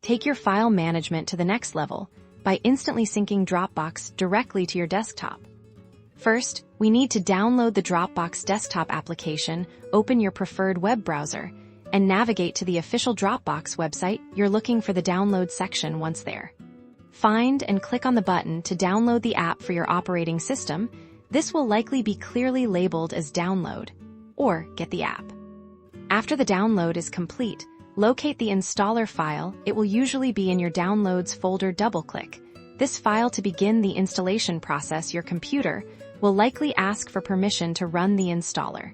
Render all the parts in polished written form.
Take your file management to the next level by instantly syncing Dropbox directly to your desktop. First, we need to download the Dropbox desktop application, open your preferred web browser, and navigate to the official Dropbox website. You're looking for the download section once there. Find and click on the button to download the app for your operating system. This will likely be clearly labeled as download, or get the app. After the download is complete, locate the installer file. It will usually be in your downloads folder. Double-click this file to begin the installation process. Your computer will likely ask for permission to run the installer.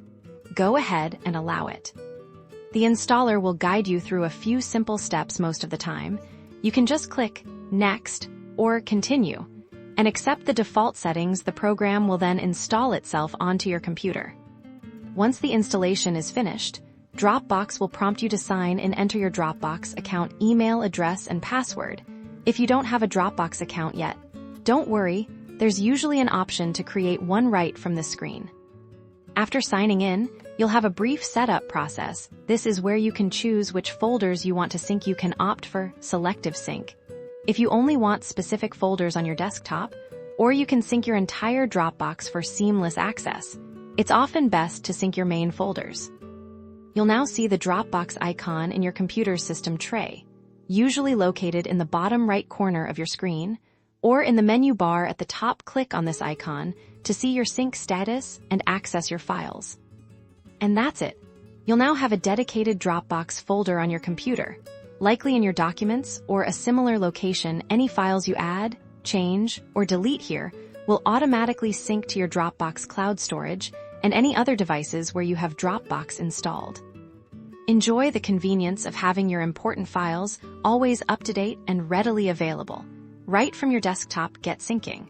Go ahead and allow it. The installer will guide you through a few simple steps most of the time. You can just click Next or Continue and accept the default settings. The program will then install itself onto your computer. Once the installation is finished, Dropbox will prompt you to sign and enter your Dropbox account email address and password. If you don't have a Dropbox account yet, don't worry, there's usually an option to create one right from the screen. After signing in, you'll have a brief setup process. This is where you can choose which folders you want to sync. You can opt for selective sync if you only want specific folders on your desktop, or you can sync your entire Dropbox for seamless access. It's often best to sync your main folders. You'll now see the Dropbox icon in your computer's system tray, usually located in the bottom right corner of your screen, or in the menu bar at the top. Click on this icon to see your sync status and access your files. And that's it. You'll now have a dedicated Dropbox folder on your computer, likely in your documents or a similar location. Any files you add, change, or delete here will automatically sync to your Dropbox cloud storage and any other devices where you have Dropbox installed. Enjoy the convenience of having your important files always up to date and readily available, right from your desktop. Get syncing.